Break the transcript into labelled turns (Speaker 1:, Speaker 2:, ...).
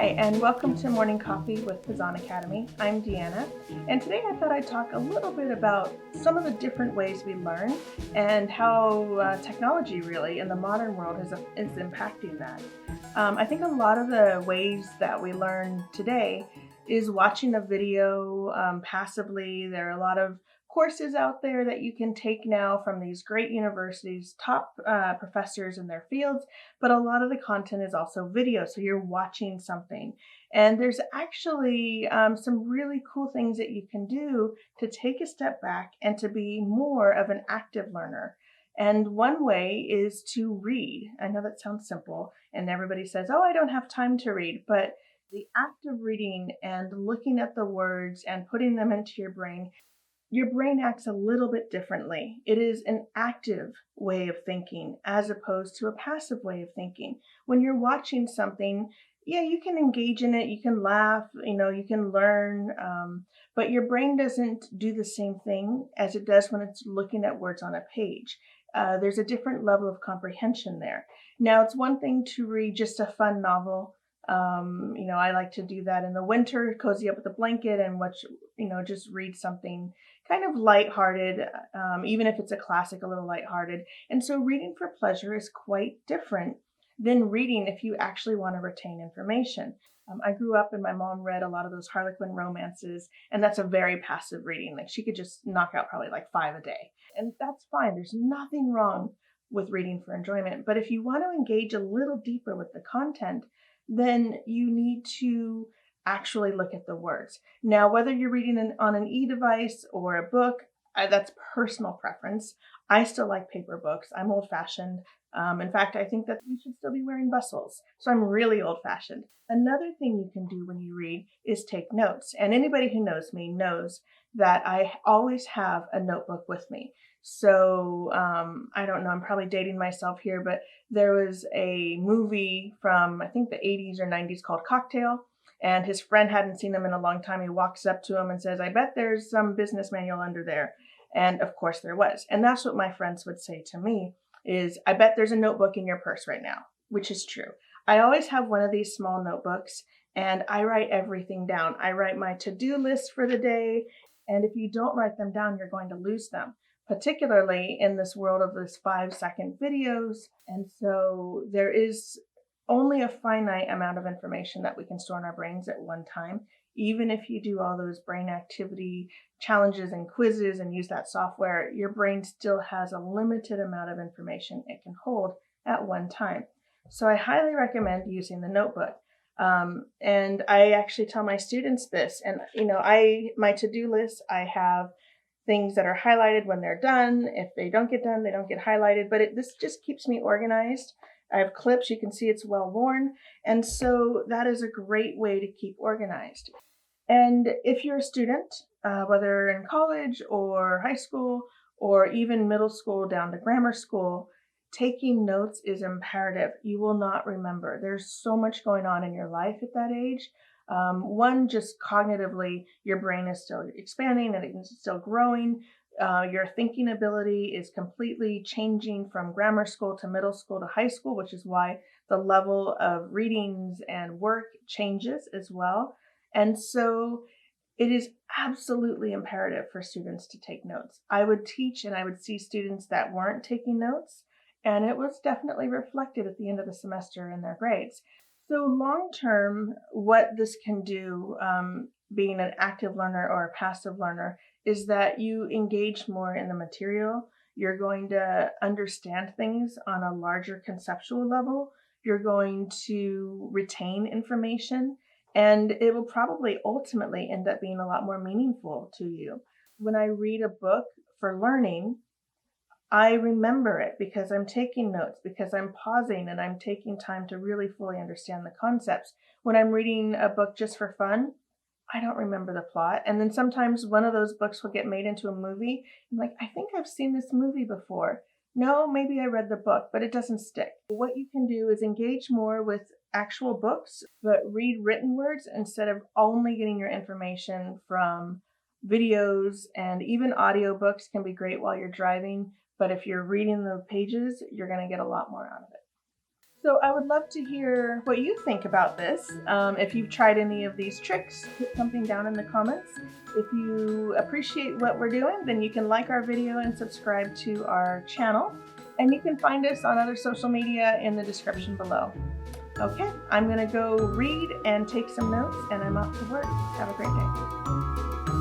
Speaker 1: Hi, and welcome to Morning Coffee with Kazan Academy. I'm Deanna, and today I thought I'd talk a little bit about some of the different ways we learn and how technology really in the modern world is impacting that. I think a lot of the ways that we learn today is watching a video passively. There are a lot of courses out there that you can take now from these great universities, top professors in their fields, but a lot of the content is also video. So you're watching something. And there's actually some really cool things that you can do to take a step back and to be more of an active learner. And one way is to read. I know that sounds simple, and everybody says, oh, I don't have time to read. But the act of reading and looking at the words and putting them into your brain acts a little bit differently. It is an active way of thinking as opposed to a passive way of thinking. When you're watching something, yeah, you can engage in it, you can laugh, you can learn, but your brain doesn't do the same thing as it does when it's looking at words on a page. There's a different level of comprehension there. Now, it's one thing to read just a fun novel. I like to do that in the winter, cozy up with a blanket and watch, just read something kind of lighthearted, even if it's a classic, a little lighthearted. And so reading for pleasure is quite different than reading if you actually want to retain information. I grew up and my mom read a lot of those Harlequin romances, and that's a very passive reading. Like she could just knock out probably like 5 a day. And that's fine. There's nothing wrong with reading for enjoyment. But if you want to engage a little deeper with the content, then you need to actually look at the words. Now, whether you're reading on an e-device or a book, that's personal preference. I still like paper books. I'm old-fashioned. In fact, I think that we should still be wearing bustles. So I'm really old-fashioned. Another thing you can do when you read is take notes. And anybody who knows me knows that I always have a notebook with me. So I don't know, I'm probably dating myself here, but there was a movie from, I think, the 80s or 90s called Cocktail. And his friend hadn't seen him in a long time. He walks up to him and says, I bet there's some business manual under there. And of course there was. And that's what my friends would say to me is, I bet there's a notebook in your purse right now, which is true. I always have one of these small notebooks and I write everything down. I write my to-do list for the day. And if you don't write them down, you're going to lose them, particularly in this world of this 5-second videos. And so there is only a finite amount of information that we can store in our brains at one time. Even if you do all those brain activity challenges and quizzes and use that software, your brain still has a limited amount of information it can hold at one time. So I highly recommend using the notebook. And I actually tell my students this, and my to-do list, I have things that are highlighted when they're done. If they don't get done, they don't get highlighted, but this just keeps me organized. I have clips, you can see it's well worn. And so that is a great way to keep organized. And if you're a student, whether in college or high school, or even middle school down to grammar school, taking notes is imperative. You will not remember. There's so much going on in your life at that age. One, just cognitively, your brain is still expanding and it's still growing. Your thinking ability is completely changing from grammar school to middle school to high school, which is why the level of readings and work changes as well. And so it is absolutely imperative for students to take notes. I would teach and I would see students that weren't taking notes, and it was definitely reflected at the end of the semester in their grades. So long term, what this can do, being an active learner or a passive learner, is that you engage more in the material. You're going to understand things on a larger conceptual level. You're going to retain information, and it will probably ultimately end up being a lot more meaningful to you. When I read a book for learning, I remember it because I'm taking notes, because I'm pausing and I'm taking time to really fully understand the concepts. When I'm reading a book just for fun, I don't remember the plot. And then sometimes one of those books will get made into a movie. I'm like, I think I've seen this movie before. No, maybe I read the book, but it doesn't stick. What you can do is engage more with actual books, but read written words instead of only getting your information from videos. And even audiobooks can be great while you're driving. But if you're reading the pages, you're going to get a lot more out of it. So I would love to hear what you think about this. If you've tried any of these tricks, put something down in the comments. If you appreciate what we're doing, then you can like our video and subscribe to our channel. And you can find us on other social media in the description below. Okay, I'm gonna go read and take some notes, and I'm off to work. Have a great day.